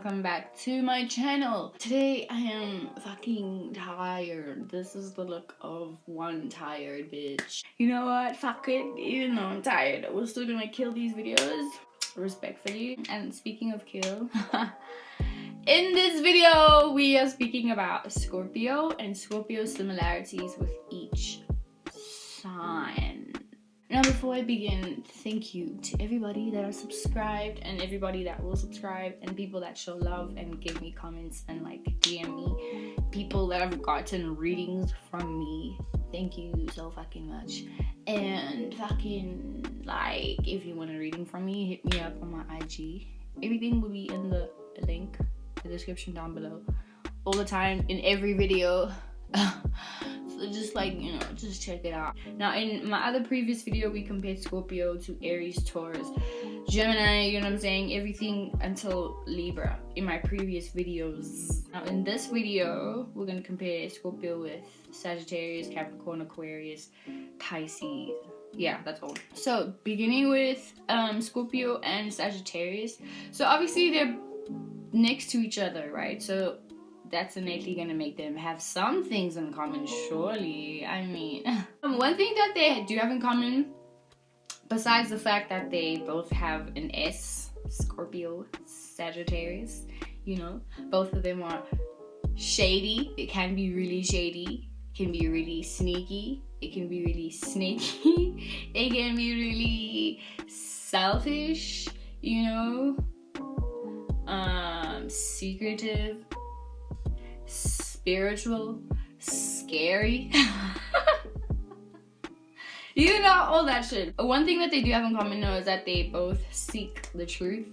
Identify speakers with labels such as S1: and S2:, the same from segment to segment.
S1: welcome back to my channel. Today I am fucking tired. This is the look of one tired bitch. You know what, fuck it, even though I'm tired, we're still gonna kill these videos respectfully. And speaking of kill, in this video we are speaking about Scorpio and Scorpio similarities with each sign. Now, before I begin, thank you to everybody that are subscribed and everybody that will subscribe and people that show love and give me comments and like DM me. People that have gotten readings from me. Thank you so fucking much. And fucking like, if you want a reading from me, hit me up on my IG. Everything will be in the link, the description down below. All the time, in every video. So just like, you know, just check it out. Now, in my other previous video, we compared Scorpio to Aries, Taurus, Gemini, you know what I'm saying? Everything until Libra in my previous videos. Now, in this video, we're going to compare Scorpio with Sagittarius, Capricorn, Aquarius, Pisces. Yeah, that's all. So, beginning with Scorpio and Sagittarius. So, obviously, they're next to each other, right? So, that's innately gonna make them have some things in common, surely. I mean, one thing that they do have in common, besides the fact that they both have an S, Scorpio Sagittarius, you know, both of them are shady. It can be really shady, it can be really sneaky, it can be really snaky, it can be really selfish, you know, secretive, spiritual, scary. You know, all that shit. One thing that they do have in common though is that they both seek the truth.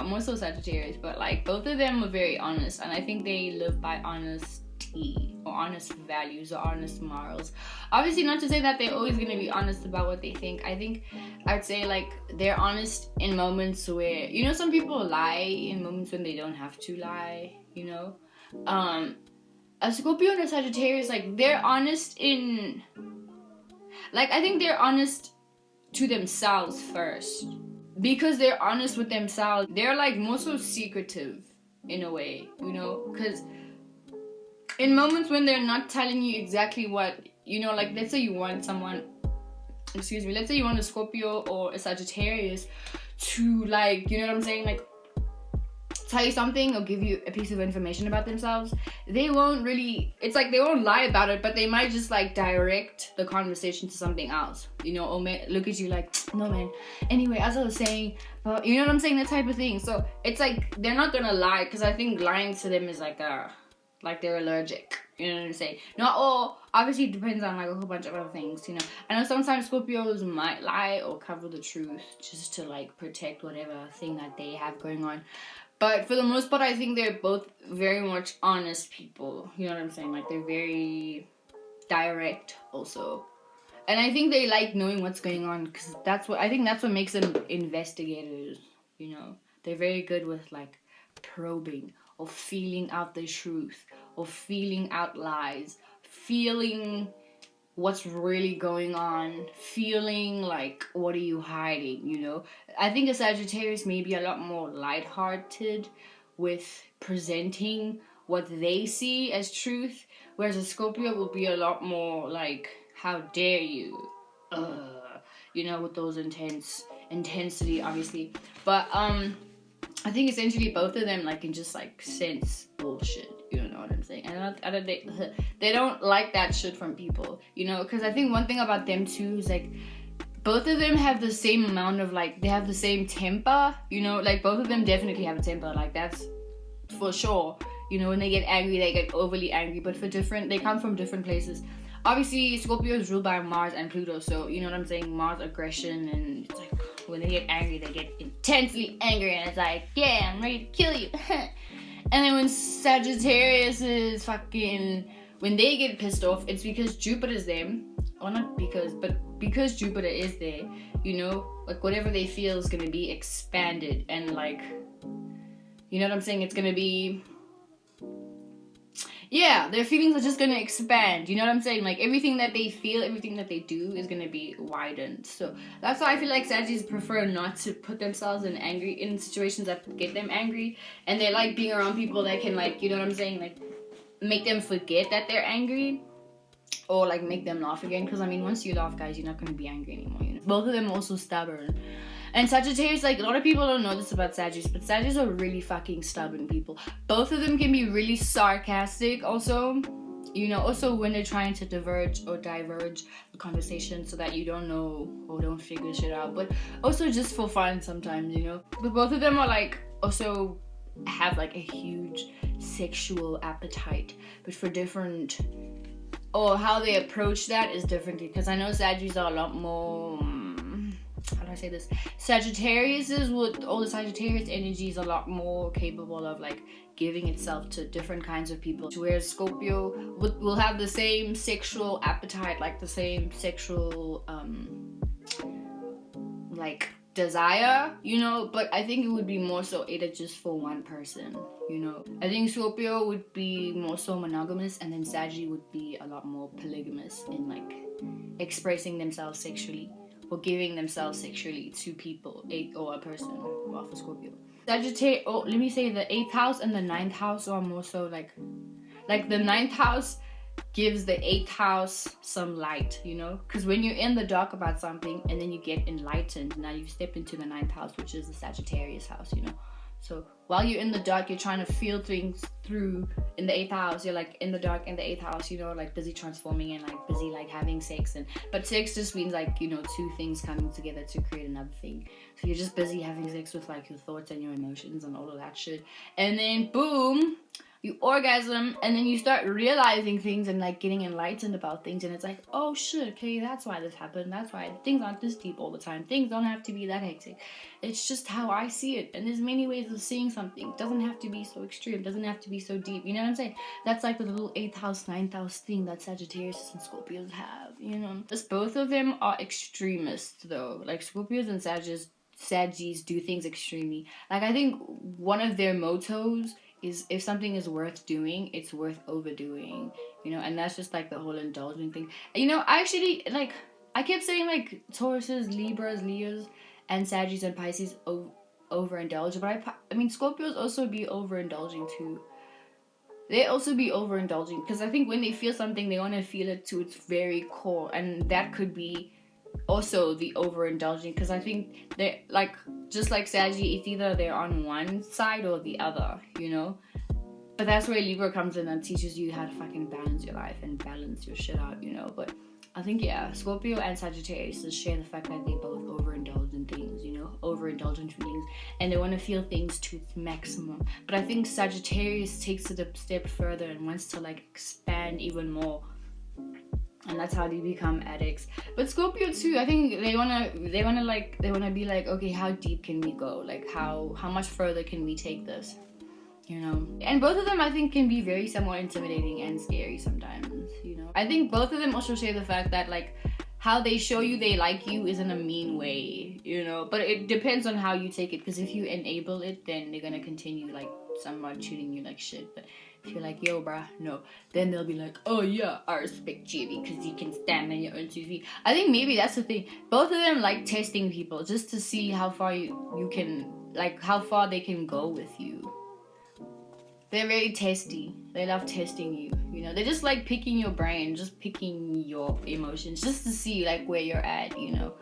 S1: More so Sagittarius, but like both of them are very honest, and I think they live by honesty or honest values or honest morals. Obviously, not to say that they're always gonna be honest about what they think. I think I'd say like they're honest in moments where, you know, some people lie in moments when they don't have to lie, you know. A Scorpio and a Sagittarius, like, they're honest in, like, I think they're honest to themselves first. Because they're honest with themselves, they're, like, more so secretive, in a way, you know? Because in moments when they're not telling you exactly what, you know, like, let's say you want someone, let's say you want a Scorpio or a Sagittarius to, like, you know what I'm saying, like, tell you something or give you a piece of information about themselves, they won't really, it's like they won't lie about it, but they might just like direct the conversation to something else, you know, or look at you like, no man, anyway, as I was saying, you know what I'm saying, that type of thing. So it's like they're not gonna lie, because I think lying to them is like they're allergic, you know what I'm saying. Not all, obviously it depends on like a whole bunch of other things, you know. I know sometimes Scorpios might lie or cover the truth just to like protect whatever thing that they have going on. But for the most part, I think they're both very much honest people. You know what I'm saying? Like, they're very direct also. And I think they like knowing what's going on, because I think that's what makes them investigators, you know? They're very good with, like, probing or feeling out the truth or feeling out lies, feeling what's really going on, feeling like, what are you hiding, you know? I think a Sagittarius may be a lot more lighthearted with presenting what they see as truth, whereas a Scorpio will be a lot more like, how dare you, you know, with those intensity, obviously. But I think essentially both of them like can just like sense bullshit, you know what I'm saying? And they don't like that shit from people, you know, because I think one thing about them too is like both of them have the same amount of like, they have the same temper, you know, like both of them definitely have a temper, like that's for sure, you know. When they get angry, they get overly angry, but they come from different places. Obviously, Scorpio is ruled by Mars and Pluto, so you know what I'm saying, Mars aggression, and it's like when they get angry, they get intensely angry, and it's like, yeah, I'm ready to kill you. And then when Sagittarius is fucking, when they get pissed off, it's because Jupiter's there, or not because, but because Jupiter is there, you know, like whatever they feel is gonna be expanded, and like, you know what I'm saying, it's gonna be, yeah, their feelings are just gonna expand. You know what I'm saying? Like everything that they feel, everything that they do is gonna be widened. So that's why I feel like Sagittarius prefer not to put themselves in situations that get them angry, and they like being around people that can, like, you know what I'm saying, like make them forget that they're angry, or like make them laugh again. Because I mean, once you laugh, guys, you're not gonna be angry anymore. You know, both of them are also stubborn. And Sagittarius, like, a lot of people don't know this about Sagittarius, but Sagittarius are really fucking stubborn people. Both of them can be really sarcastic also, you know, also when they're trying to diverge the conversation so that you don't know or don't figure shit out, but also just for fun sometimes, you know. But both of them are like also have like a huge sexual appetite, but for different, or how they approach that is different, because I know Sagittarius are a lot more, how do I say this? Sagittarius is, with all the Sagittarius energy, is a lot more capable of like giving itself to different kinds of people, whereas Scorpio will have the same sexual appetite, like the same sexual like desire, you know, but I think it would be more so either just for one person, you know. I think Scorpio would be more so monogamous, and then Sagittarius would be a lot more polygamous in like expressing themselves sexually or giving themselves sexually to people, or a person, well, for Scorpio. Sagittarius, oh, let me say the 8th house and the 9th house are more so like the 9th house gives the 8th house some light, you know, because when you're in the dark about something and then you get enlightened, now you step into the 9th house, which is the Sagittarius house, you know. So while you're in the dark, you're trying to feel things through. In the 8th house, you're like in the dark in the 8th house, you know, like busy transforming and like busy like having sex, and but sex just means like, you know, two things coming together to create another thing. So you're just busy having sex with like your thoughts and your emotions and all of that shit, and then boom, you orgasm, and then you start realizing things and like getting enlightened about things, and it's like, oh shit, okay, that's why this happened, that's why things aren't this deep all the time, things don't have to be that hectic, it's just how I see it, and there's many ways of seeing something, it doesn't have to be so extreme, it doesn't have to be so deep, you know what I'm saying? That's like the little 8th house 9th house thing that Sagittarius and Scorpios have, you know. Just both of them are extremists though, like Scorpios and Sagittarius do things extremely. Like I think one of their mottos is, if something is worth doing, it's worth overdoing, you know. And that's just like the whole indulgent thing, you know. I actually, like, I kept saying like Tauruses, Libras, Leos, and Sagittarius and Pisces overindulge, but I mean Scorpios also be overindulging too. They also be overindulging because I think when they feel something, they want to feel it to its very core, and that could be also the overindulging, because I think they're like, just like Sagittarius, it's either they're on one side or the other, you know. But that's where Libra comes in and teaches you how to fucking balance your life and balance your shit out, you know. But I think, yeah, Scorpio and Sagittarius just share the fact that they both overindulge in things, you know, overindulge in feelings, and they want to feel things to its maximum. But I think Sagittarius takes it a step further and wants to like expand even more, and that's how they become addicts. But Scorpio too, I think they wanna be like, okay, how deep can we go? Like how much further can we take this? You know? And both of them, I think, can be very somewhat intimidating and scary sometimes, you know? I think both of them also share the fact that like how they show you they like you is in a mean way, you know? But it depends on how you take it, because if you enable it, then they're gonna continue like somewhat treating you like shit. But if you're like, yo, bruh, no, then they'll be like, oh yeah, I respect you because you can stand on your own 2 feet. I think maybe that's the thing. Both of them like testing people just to see how far you can, like how far they can go with you. They're very testy. They love testing you, you know. They're just like picking your brain, just picking your emotions, just to see like where you're at, you know.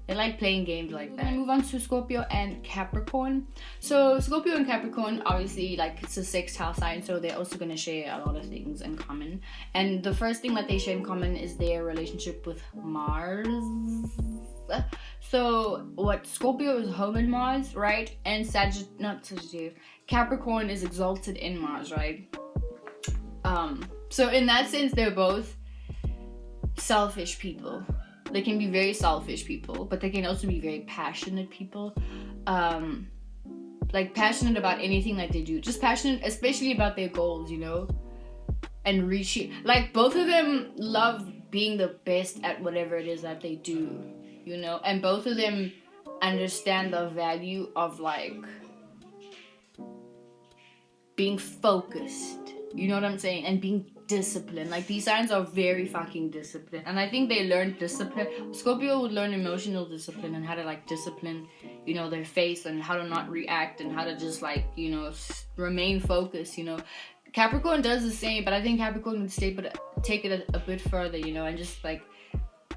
S1: They like playing games like that. Move on to Scorpio and Capricorn. So Scorpio and Capricorn, obviously, like, it's a 6th house sign, so they're also going to share a lot of things in common. And the first thing that they share in common is their relationship with Mars. So what, Scorpio is home in Mars, right? And Capricorn is exalted in Mars, right? So in that sense, they're both selfish people. They can be very selfish people, but they can also be very passionate people. Like passionate about anything that they do. Just passionate, especially about their goals, you know? And reaching, like both of them love being the best at whatever it is that they do, you know? And both of them understand the value of like being focused, You know what I'm saying? And being disciplined. Like, these signs are very fucking disciplined. And I think they learn discipline. Scorpio would learn emotional discipline and how to, like, discipline, you know, their face and how to not react and how to just, like, you know, remain focused, you know. Capricorn does the same, but I think Capricorn would take it a bit further, you know, and just, like,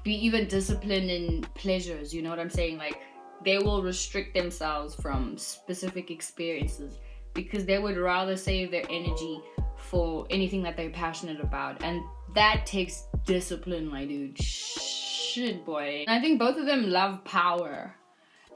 S1: be even disciplined in pleasures, you know what I'm saying? Like, they will restrict themselves from specific experiences because they would rather save their energy for anything that they're passionate about, and that takes discipline, my dude. Shit, boy. And I think both of them love power,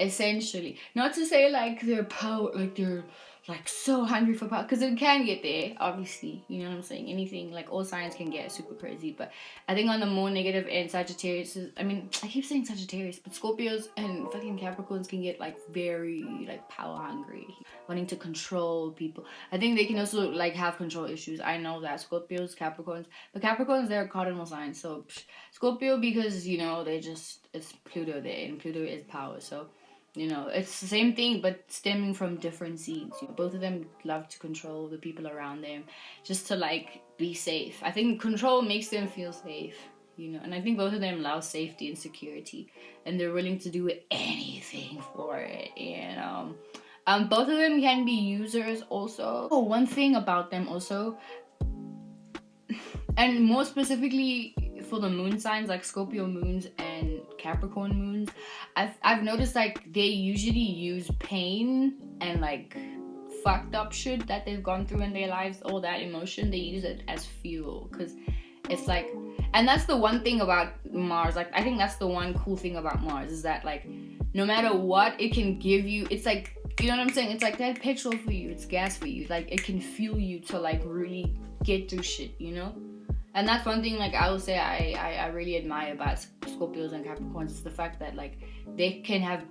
S1: essentially. Not to say like they're power, like they're like so hungry for power, because it can get there, obviously, you know what I'm saying? Anything, like, all signs can get super crazy, but I think on the more negative end, Sagittarius is, I mean, I keep saying Sagittarius, but Scorpios and fucking Capricorns can get, like, very, like, power hungry, wanting to control people. I think they can also, like, have control issues. I know that. Scorpios, Capricorns, but Capricorns, they're cardinal signs, so Scorpio, because, you know, it's Pluto there, and Pluto is power, so, you know, it's the same thing, but stemming from different seeds. You know, both of them love to control the people around them, just to, like, be safe. I think control makes them feel safe, you know, and I think both of them love safety and security, and they're willing to do anything for it, you know. Both of them can be users also. Oh, one thing about them also, and more specifically for the moon signs, like Scorpio moons and Capricorn moons, I've noticed, like, they usually use pain and, like, fucked up shit that they've gone through in their lives, all that emotion, they use it as fuel, because it's like, and that's the one thing about Mars, like, I think that's the one cool thing about Mars, is that, like, no matter what it can give you, it's like, you know what I'm saying, it's like that petrol for you, it's gas for you, like, it can fuel you to, like, really get through shit, you know. And that's one thing, like, I would say I really admire about Scorpios and Capricorns, is the fact that, like, they could have,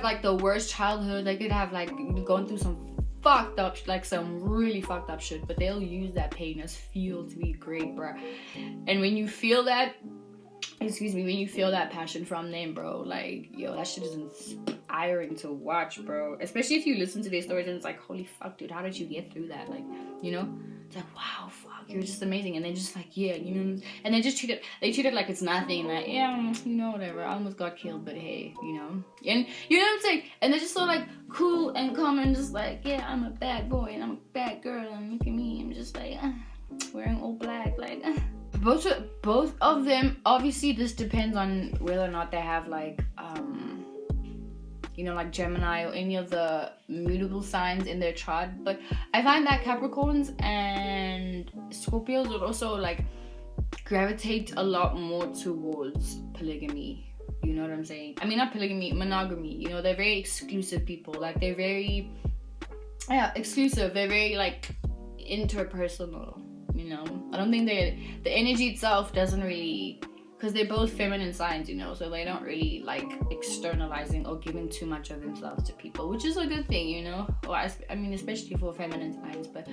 S1: like, the worst childhood, they could have, like, gone through some fucked up, like, some really fucked up shit, but they'll use that pain as fuel to be great, bro. And when you feel that, when you feel that passion from them, bro, like, yo, that shit is inspiring to watch, bro. Especially if you listen to their stories and it's like, holy fuck, dude, how did you get through that? Like, you know, it's like, wow, fuck, you're just amazing. And they're just like, yeah, you know, and they treat it like it's nothing, like, yeah, you know, whatever, I almost got killed, but hey, you know, and you know what I'm saying? And they're just so, like, cool and calm and just like, yeah, I'm a bad boy and I'm a bad girl, and look at me, I'm just like, wearing all black, like, both of them, obviously this depends on whether or not they have, like, you know, like Gemini or any of the mutable signs in their chart. But I find that Capricorns and Scorpios would also, like, gravitate a lot more towards polygamy. You know what I'm saying? I mean, not polygamy, monogamy. You know, they're very exclusive people. Like, they're very, exclusive. They're very, like, interpersonal. You know, I don't think the energy itself doesn't really, because they're both feminine signs, you know, so they don't really like externalizing or giving too much of themselves to people, which is a good thing, you know. Or I mean, especially for feminine signs, but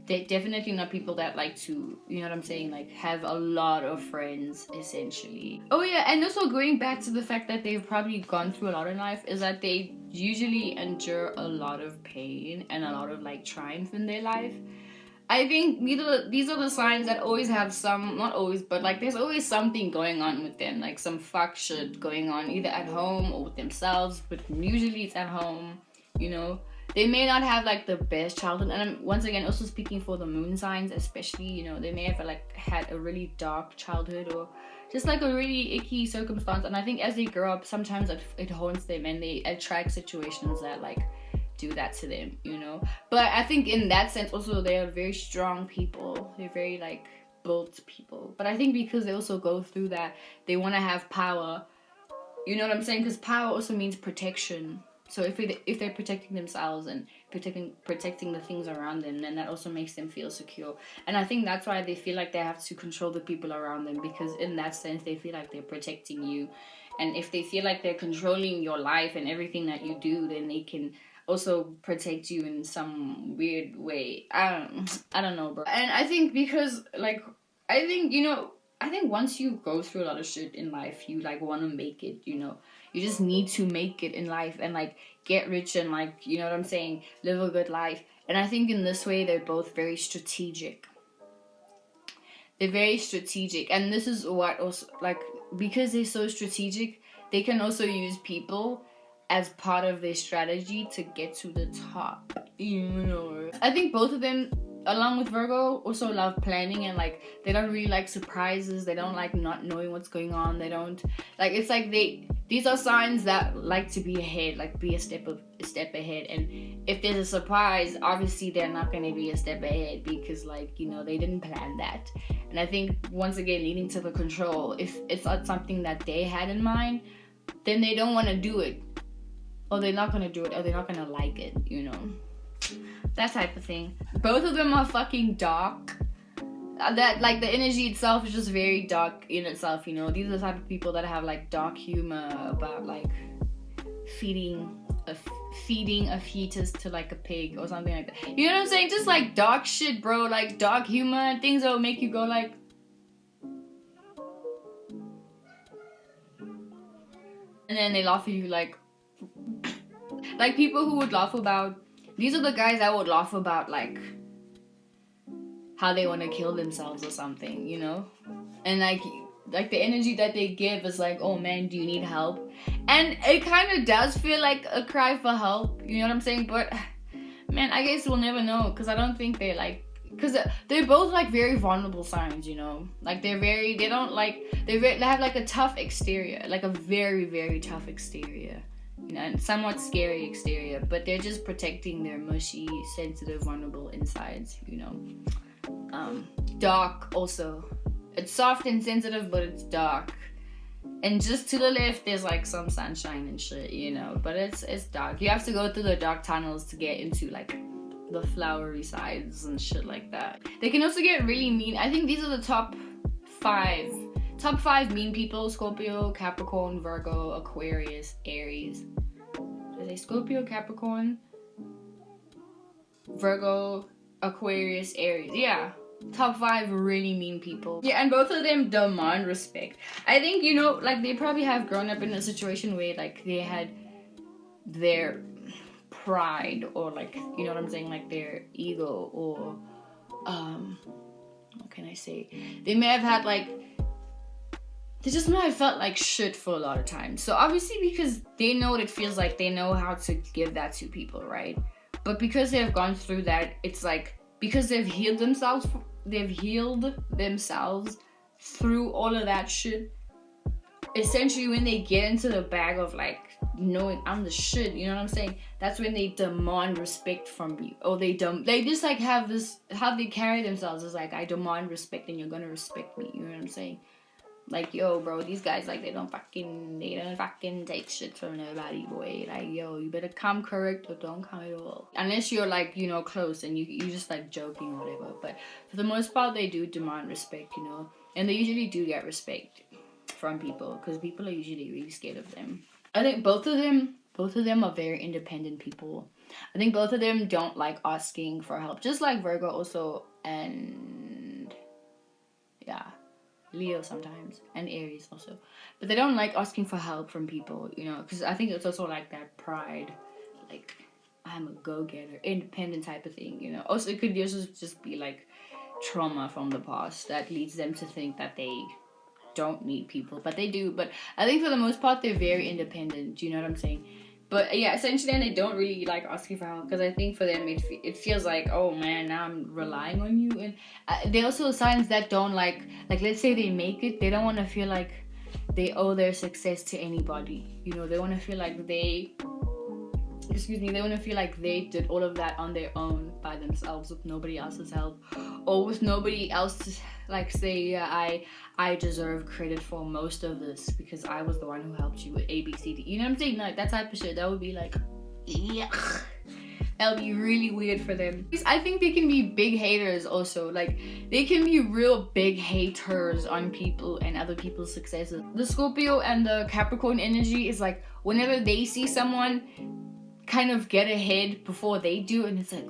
S1: they're definitely not people that like to, you know what I'm saying, like have a lot of friends, essentially. Oh yeah, and also going back to the fact that they've probably gone through a lot in life, is that they usually endure a lot of pain and a lot of like triumph in their life. I think these are the signs that always have some, not always, but like there's always something going on with them, like some fuck shit going on either at home or with themselves, but usually it's at home, you know. They may not have like the best childhood, and I'm once again also speaking for the moon signs especially, you know, they may have like had a really dark childhood or just like a really icky circumstance, and I think as they grow up sometimes it haunts them and they attract situations that like do that to them, you know. But I think in that sense also they are very strong people, they're very like built people, but I think because they also go through that, they want to have power, you know what I'm saying, because power also means protection. So if they're protecting themselves and protecting the things around them, then that also makes them feel secure. And I think that's why they feel like they have to control the people around them, because in that sense they feel like they're protecting you. And if they feel like they're controlling your life and everything that you do, then they can also protect you in some weird way. I don't know, bro. And I think because like I think once you go through a lot of shit in life, you like want to make it, you know. You just need to make it in life and like get rich and like, you know what I'm saying, live a good life. And I think in this way, they're both very strategic. They're very strategic. And this is what also, like, because they're so strategic, they can also use people as part of their strategy to get to the top. You know, I think both of them, along with Virgo, also love planning, and like they don't really like surprises. They don't like not knowing what's going on. They don't like, it's like these are signs that like to be ahead, like be a step ahead. And if there's a surprise, obviously they're not going to be a step ahead, because like, you know, they didn't plan that. And I think once again, leading to the control, if it's not something that they had in mind, then they don't want to do it, or they're not going to do it, or they're not going to like it, you know, that type of thing. Both of them are fucking dark. That, like, the energy itself is just very dark in itself, you know. These are the type of people that have like dark humor about like feeding a fetus to like a pig or something like that. You know what I'm saying? Just like dark shit, bro. Like dark humor and things that will make you go like, and then they laugh at you like people who would laugh about, these are the guys that would laugh about like how they want to kill themselves or something, you know? And like the energy that they give is like, oh man, do you need help? And it kind of does feel like a cry for help, you know what I'm saying? But man, I guess we'll never know, because I don't think they like, because they're both like very vulnerable signs, you know? Like they have like a tough exterior, like a very, very tough exterior, you know, and somewhat scary exterior, but they're just protecting their mushy, sensitive, vulnerable insides, you know? Dark also. It's soft and sensitive, but it's dark. And just to the left, there's like some sunshine and shit, you know? But it's dark. You have to go through the dark tunnels to get into like the flowery sides and shit like that. They can also get really mean. I think these are the top five mean people: Scorpio, Capricorn, Virgo, Aquarius, Aries. Is it Scorpio, Capricorn, Virgo, Aquarius, Aries? Yeah. Top 5 really mean people. Yeah, and both of them demand respect. I think, you know, like they probably have grown up in a situation where like they had their pride, or like, you know what I'm saying, like their ego, or what can I say? They may have had like, they just might have felt like shit for a lot of times. So obviously, because they know what it feels like, they know how to give that to people, right? But because they have gone through that, it's like, because they've healed themselves through all of that shit. Essentially, when they get into the bag of like knowing I'm the shit, you know what I'm saying? That's when they demand respect from you, or they just like have this, how they carry themselves is like, I demand respect and you're gonna respect me. You know what I'm saying? Like, yo, bro, these guys, like, they don't fucking take shit from nobody, boy. Like, yo, you better come correct or don't come at all. Unless you're, like, you know, close and you just, like, joking or whatever. But for the most part, they do demand respect, you know. And they usually do get respect from people, because people are usually really scared of them. I think both of them are very independent people. I think both of them don't like asking for help. Just like Virgo also, and yeah, Leo sometimes, and Aries also. But they don't like asking for help from people, you know, because I think it's also like that pride, like, I'm a go-getter, independent type of thing, you know. Also, it could just be like trauma from the past that leads them to think that they don't need people, but they do. But I think for the most part, they're very independent, you know what I'm saying? But yeah, essentially, and they don't really like asking for help, because I think for them it feels like, oh man, now I'm relying on you. And they're also signs that don't like let's say they make it, they don't want to feel like they owe their success to anybody, you know. They want to feel like they want to feel like they did all of that on their own by themselves, with nobody else's help, or with nobody else to like say, yeah, I deserve credit for most of this because I was the one who helped you with A, B, C, D. You know what I'm saying? Like that type of shit. That would be like, yuck. That'll be really weird for them. I think they can be big haters also. Like, they can be real big haters on people and other people's successes. The Scorpio and the Capricorn energy is like, whenever they see someone kind of get ahead before they do, and it's like,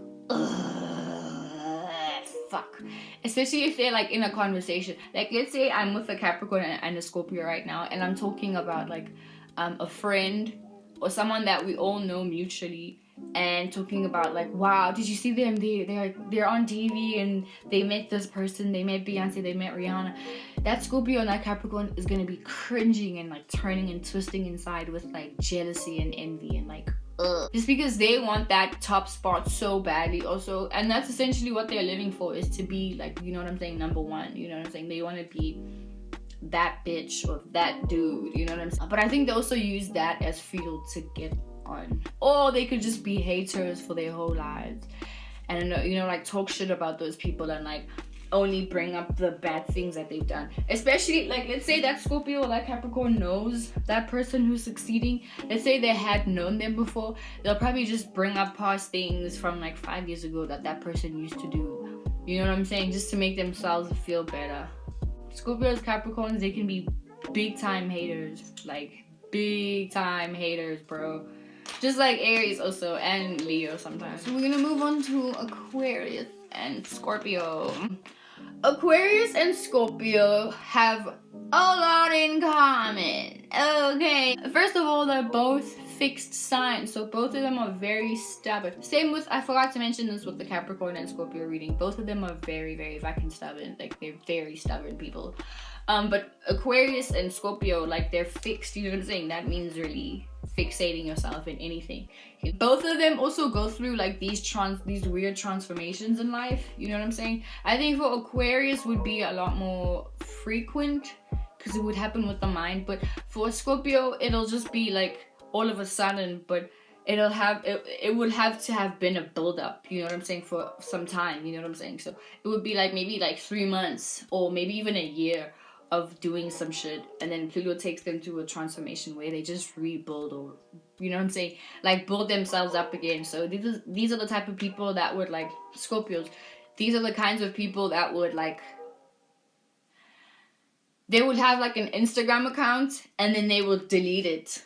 S1: fuck. Especially if they're like in a conversation. Like, let's say I'm with a Capricorn and a Scorpio right now, and I'm talking about like a friend or someone that we all know mutually, and talking about like, wow, did you see them? They're on TV and they met this person, they met Beyonce, they met Rihanna. That Scorpio and that Capricorn is gonna be cringing and like turning and twisting inside with like jealousy and envy and like just because they want that top spot so badly also, and that's essentially what they're living for, is to be like, you know what I'm saying, number one, you know what I'm saying, they want to be that bitch or that dude, you know what I'm saying. But I think they also use that as fuel to get on, or they could just be haters for their whole lives and, you know, like talk shit about those people and like only bring up the bad things that they've done. Especially like, let's say that Scorpio or that Capricorn knows that person who's succeeding. Let's say they had known them before, they'll probably just bring up past things from like 5 years ago that person used to do, you know what I'm saying, just to make themselves feel better. Scorpios, Capricorns, they can be big time haters, like big time haters, bro. Just like Aries also, and Leo sometimes. So we're gonna move on to Aquarius and Scorpio. Aquarius and Scorpio have a lot in common. Okay. First of all, they're both fixed signs, so both of them are very stubborn. Same with, I forgot to mention this with the Capricorn and Scorpio reading. Both of them are very, very fucking stubborn. Like, they're very stubborn people. But Aquarius and Scorpio, like, they're fixed, you know what I'm saying? That means really fixating yourself in anything. Both of them also go through like these weird transformations in life, you know what I'm saying? I think for Aquarius would be a lot more frequent because it would happen with the mind, but for Scorpio it'll just be like all of a sudden, but it would have to have been a build-up, you know what I'm saying, for some time, you know what I'm saying? So it would be like maybe like 3 months or maybe even a year of doing some shit, and then Pluto takes them to a transformation where they just rebuild, or you know what I'm saying, like build themselves up again. So these are the type of people that would, like Scorpios, these are the kinds of people that would like, they would have like an Instagram account and then they would delete it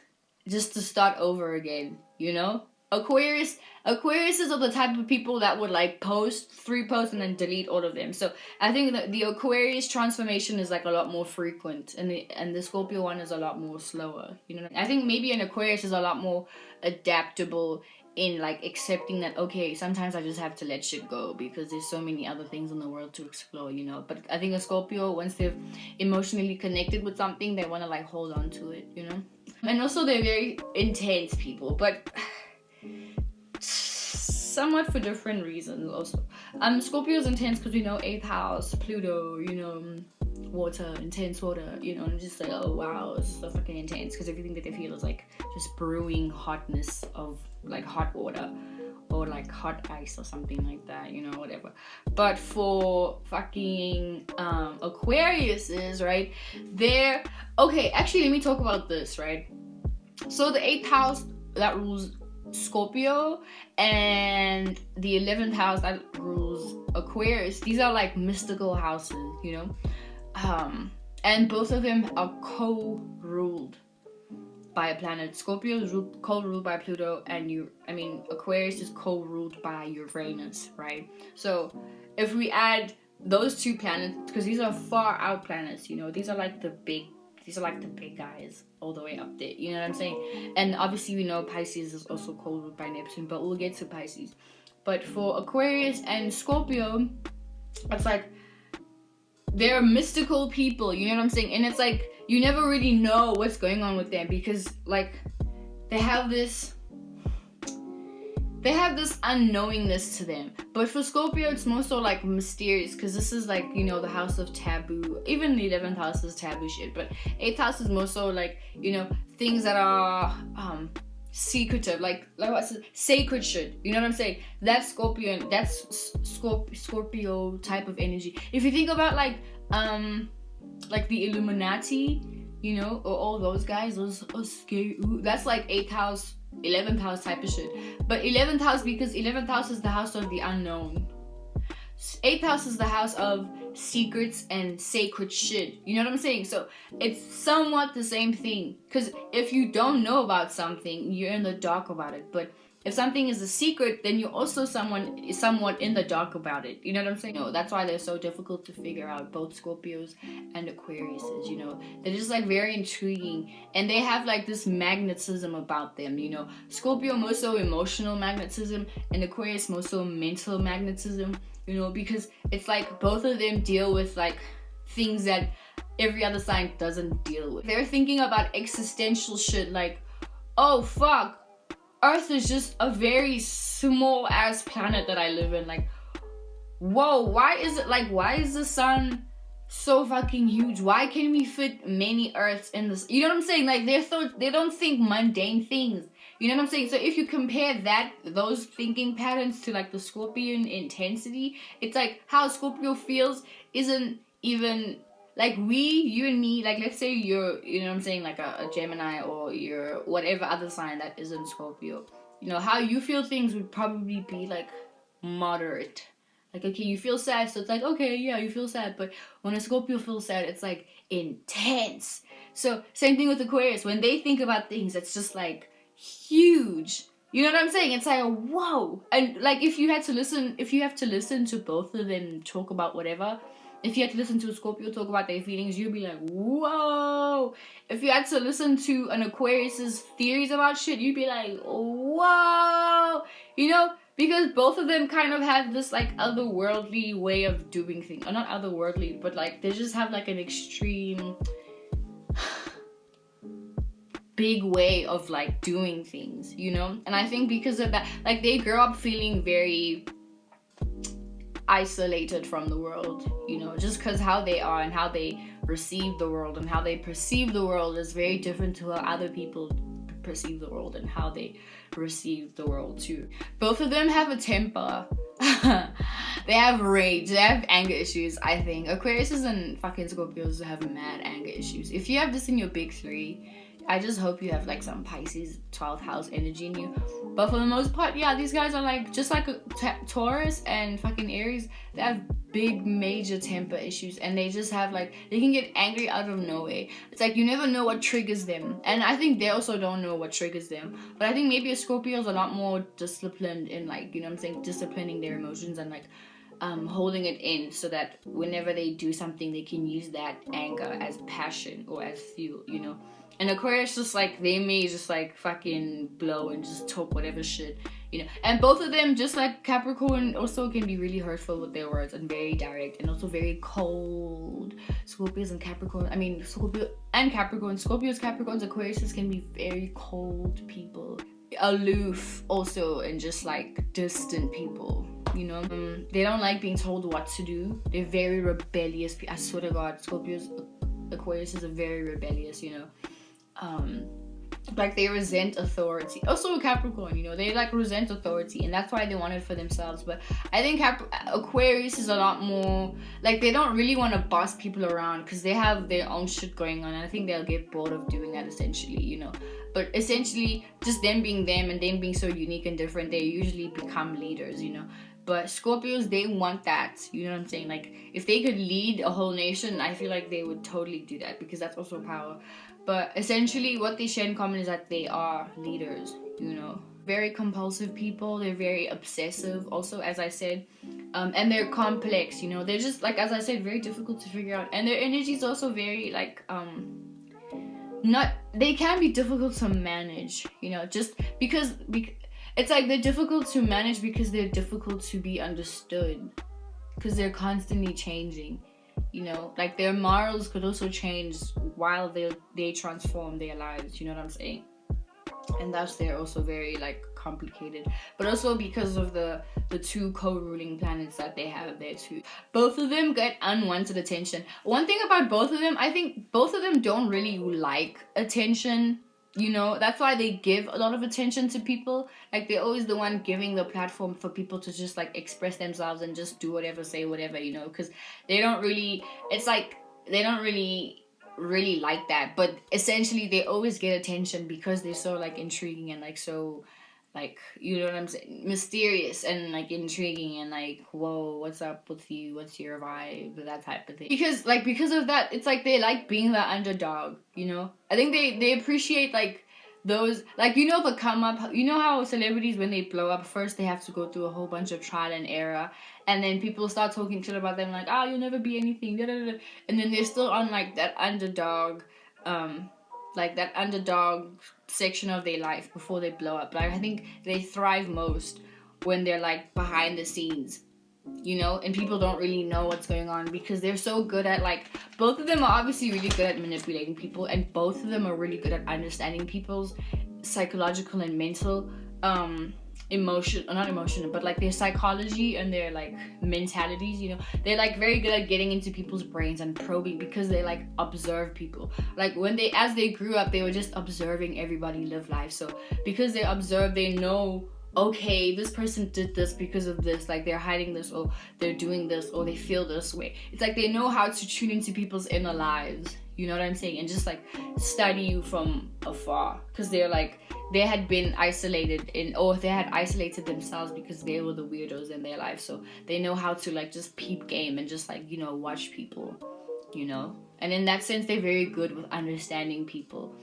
S1: just to start over again, you know? Aquariuses are the type of people that would like post 3 posts and then delete all of them. So I think that the Aquarius transformation is like a lot more frequent, and the Scorpio one is a lot more slower, you know? I think maybe an Aquarius is a lot more adaptable in like accepting that, okay, sometimes I just have to let shit go because there's so many other things in the world to explore, you know? But I think a Scorpio, once they've emotionally connected with something, they want to like hold on to it, you know? And also they're very intense people, but somewhat for different reasons also. Scorpio's intense because we know 8th house, Pluto, you know, water, intense water, you know, and just like, oh wow, it's so fucking intense because everything that they feel is like just brewing hotness of like hot water or like hot ice or something like that, you know, whatever. But for fucking Aquariuses, right, they're okay. Actually, let me talk about this, right? So the 8th house that rules Scorpio and the 11th house that rules Aquarius, these are like mystical houses, you know, and both of them are co-ruled by a planet. Scorpio is co-ruled by Pluto, and Aquarius is co-ruled by Uranus, right? So if we add those 2 planets, because these are far out planets, you know, these are like the big guys all the way up there, you know what I'm saying? And obviously we know Pisces is also co-ruled by Neptune, but we'll get to Pisces. But for Aquarius and Scorpio, it's like they're mystical people, you know what I'm saying? And it's like you never really know what's going on with them because like they have this unknowingness to them. But for Scorpio, it's more so like mysterious because this is like, you know, the house of taboo. Even the 11th house is taboo shit, but 8th house is more so like, you know, things that are secretive, like what's it? Sacred shit, you know what I'm saying? That's Scorpio, that's Scorpio type of energy. If you think about like the Illuminati, you know, or all those guys, those scary, that's like 8th house, 11th house type of shit. But 11th house, because 11th house is the house of the unknown. 8th house is the house of secrets and sacred shit, you know what I'm saying? So it's somewhat the same thing, because if you don't know about something, you're in the dark about it. But if something is a secret, then you're also somewhat in the dark about it. You know what I'm saying? That's why they're so difficult to figure out, both Scorpios and Aquariuses. They're just like very intriguing, and they have like this magnetism about them. Scorpio more so emotional magnetism, and Aquarius more so mental magnetism. Because it's like both of them deal with like things that every other sign doesn't deal with. They're thinking about existential shit like, oh fuck, Earth is just a very small ass planet that I live in. Like, whoa, why is the sun so fucking huge? Why can we fit many Earths in this? You know what I'm saying? Like, they don't think mundane things. You know what I'm saying? So if you compare those thinking patterns to like the Scorpion intensity, it's like how Scorpio feels isn't even like you and me, like let's say you're, you know what I'm saying, like a Gemini, or you're whatever other sign that isn't Scorpio. How you feel things would probably be like moderate. Like, okay, you feel sad, so it's like, okay, yeah, you feel sad. But when a Scorpio feels sad, it's like intense. So same thing with Aquarius. When they think about things, it's just like huge. You know what I'm saying? It's like, whoa. And like if you have to listen to both of them talk about whatever, if you had to listen to a Scorpio talk about their feelings, you'd be like, whoa. If you had to listen to an Aquarius's theories about shit, you'd be like, whoa. Because both of them kind of have this like otherworldly way of doing things. Or not otherworldly, but like they just have like an extreme big way of like doing things, And I think because of that, like they grow up feeling very isolated from the world, just because how they are and how they receive the world and how they perceive the world is very different to how other people perceive the world and how they receive the world too. Both of them have a temper. They have rage, they have anger issues. I think Aquariuses and fucking Scorpios have mad anger issues. If you have this in your big three, I just hope you have like some Pisces 12th house energy in you. But for the most part, yeah, these guys are like just like a Taurus and fucking Aries. They have big major temper issues, and they just have like, they can get angry out of nowhere. It's like you never know what triggers them, and I think they also don't know what triggers them. But I think maybe a Scorpio is a lot more disciplined in like, you know what I'm saying, disciplining their emotions and like holding it in, so that whenever they do something, they can use that anger as passion or as fuel, And Aquarius, just like, they may just like fucking blow and just talk whatever shit, And both of them, just like Capricorn, also can be really hurtful with their words and very direct and also very cold. Scorpios and Capricorn, Scorpio and Capricorn, Scorpios, Capricorns, Aquariuses can be very cold people. Aloof also, and just like distant people. They don't like being told what to do. They're very rebellious. I swear to God, Scorpios, Aquariuses are very rebellious, like they resent authority. Also Capricorn, they like resent authority, and that's why they want it for themselves. But I think Aquarius is a lot more like, they don't really want to boss people around because they have their own shit going on, and I think they'll get bored of doing that essentially, But essentially, just them being them and them being so unique and different, they usually become leaders, But Scorpios, they want that, you know what I'm saying? Like, if they could lead a whole nation, I feel like they would totally do that, because that's also power. But essentially, what they share in common is that they are leaders, Very compulsive people, they're very obsessive also, as I said. And they're complex, They're just, like, as I said, very difficult to figure out. And their energy is also very, like, they can be difficult to manage, just because it's like they're difficult to manage because they're difficult to be understood, because they're constantly changing, like their morals could also change while they transform their lives, you know what I'm saying? And thus they're also very like complicated, but also because of the two co-ruling planets that they have there too. Both of them get unwanted attention. One thing about both of them, I think both of them don't really like attention. That's why they give a lot of attention to people. Like, they're always the one giving the platform for people to just like express themselves and just do whatever, say whatever, because they don't really, it's like they don't really like that. But essentially they always get attention because they're so like intriguing and like so like, you know what I'm saying, mysterious and like intriguing and like, whoa, what's up with you, what's your vibe, that type of thing. Because of that, it's like they like being the underdog, I think they appreciate like those, like, you know, the come up, you know how celebrities, when they blow up, first they have to go through a whole bunch of trial and error, and then people start talking shit about them, like, oh, you'll never be anything, da, da, da. And then they're still on like that underdog section of their life before they blow up. Like, I think they thrive most when they're like behind the scenes, you know, and people don't really know what's going on, because they're so good at, like, both of them are obviously really good at manipulating people, and both of them are really good at understanding people's psychological and mental not emotional, but like their psychology and their like mentalities, you know. They're like very good at getting into people's brains and probing, because they like observe people. Like as they grew up, they were just observing everybody live life. So because they observe, they know, okay, this person did this because of this, like they're hiding this, or they're doing this, or they feel this way. It's like they know how to tune into people's inner lives, you know what I'm saying, and just like study you from afar, because they're like, they had been isolated or they had isolated themselves because they were the weirdos in their life. So they know how to like just peep game and just like, you know, watch people, you know. And in that sense, they're very good with understanding people.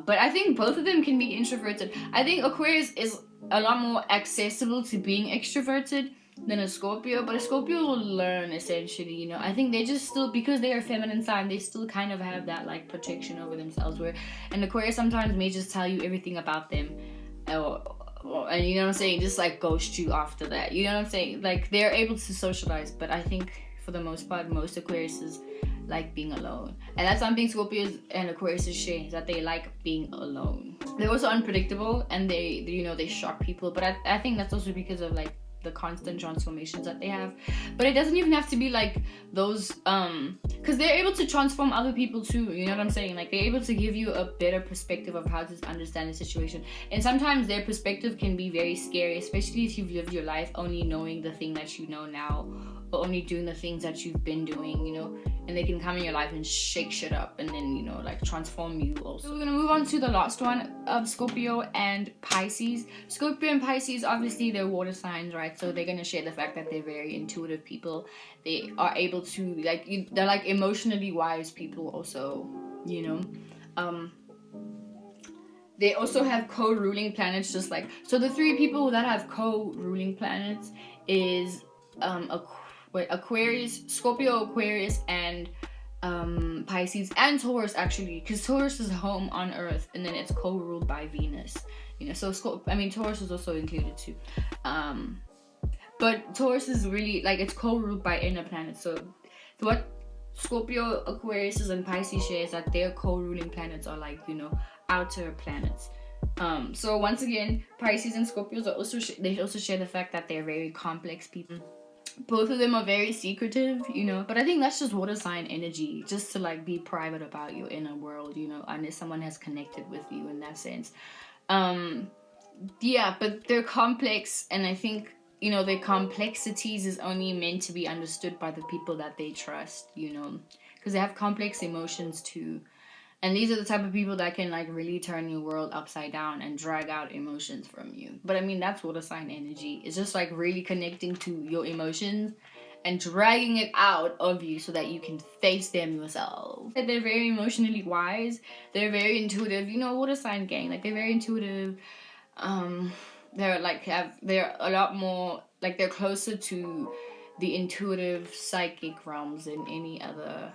S1: But I think both of them can be introverted. I think Aquarius is a lot more accessible to being extroverted than a Scorpio, but a Scorpio will learn, essentially, you know. I think they just still, because they are feminine sign, they still kind of have that like protection over themselves, where an Aquarius sometimes may just tell you everything about them, and you know what I'm saying, just like ghost you after that, you know what I'm saying. Like, they're able to socialize, but I think for the most part, most Aquariuses like being alone. And that's something Scorpios and Aquariuses share, that they like being alone. They're also unpredictable, and they you know, they shock people, but I think that's also because of like the constant transformations that they have. But it doesn't even have to be like those, because they're able to transform other people too, you know what I'm saying. Like, they're able to give you a better perspective of how to understand the situation, and sometimes their perspective can be very scary, especially if you've lived your life only knowing the thing that you know now, or only doing the things that you've been doing, you know. And they can come in your life and shake shit up, and then, you know, like transform you also. So we're gonna move on to the last one of Scorpio and Pisces. Scorpio and Pisces, obviously they're water signs, right? So they're gonna share the fact that they're very intuitive people. They are able to like, they're like emotionally wise people also, you know. They also have co-ruling planets, just like, so the three people that have co-ruling planets is Aquarius, Scorpio, Aquarius, and Pisces, and Taurus, actually, because Taurus is home on Earth, and then it's co-ruled by Venus, you know. So Taurus is also included too, but Taurus is really like, it's co-ruled by inner planets. So what Scorpio, Aquarius, and Pisces share is that their co-ruling planets are like, you know, outer planets. So once again, Pisces and Scorpios are also they also share the fact that they're very complex people. Both of them are very secretive, you know, but I think that's just water sign energy, just to like be private about your inner world, you know, unless someone has connected with you in that sense. Yeah, but they're complex, and I think, you know, their complexities is only meant to be understood by the people that they trust, you know, because they have complex emotions too. And these are the type of people that can like really turn your world upside down and drag out emotions from you. But I mean, that's water sign energy. It's just like really connecting to your emotions and dragging it out of you so that you can face them yourself. They're very emotionally wise. They're very intuitive. You know, water sign gang. Like, they're very intuitive. They're a lot more, like, they're closer to the intuitive psychic realms than any other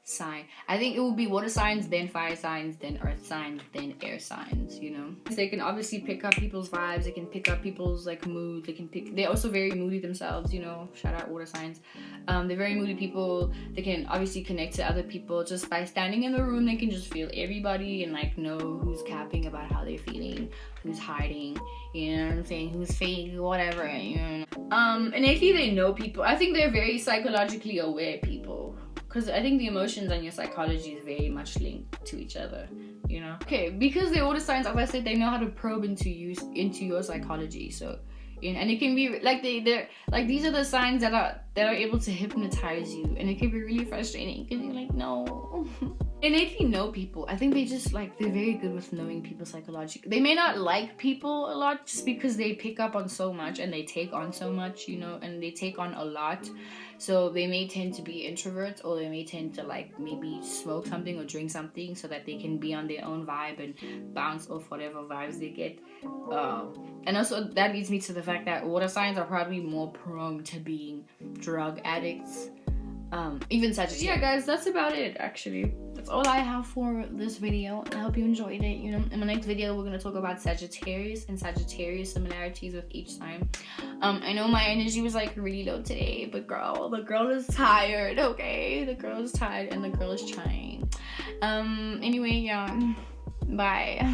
S1: sign. I think it will be water signs, then fire signs, then earth signs, then air signs, you know. They can obviously pick up people's vibes, they can pick up people's like mood, they're also very moody themselves, you know. Shout out water signs. They're very moody people. They can obviously connect to other people just by standing in the room. They can just feel everybody and like know who's capping about how they're feeling, who's hiding, you know what I'm saying, who's fake, whatever, you know. Innately they know people. I think they're very psychologically aware people, because I think the emotions and your psychology is very much linked to each other, you know. Okay, because they're water signs, as I said, they know how to probe into your psychology. So, you know, and it can be like they're like, these are the signs that are able to hypnotize you, and it can be really frustrating because you're like, no. innately know people. I think they just like, they're very good with knowing people psychologically. They may not like people a lot just because they pick up on so much and they take on so much, you know, and they take on a lot. So they may tend to be introverts, or they may tend to like maybe smoke something or drink something so that they can be on their own vibe and bounce off whatever vibes they get. And also that leads me to the fact that water signs are probably more prone to being drug addicts. Even Sagittarius. Yeah, guys, that's about it, actually. That's all I have for this video. I hope you enjoyed it. You know, in my next video, we're going to talk about Sagittarius and Sagittarius similarities with each sign. I know my energy was, like, really low today, but girl, the girl is tired, okay? The girl is tired and the girl is trying. Anyway, yeah. Bye.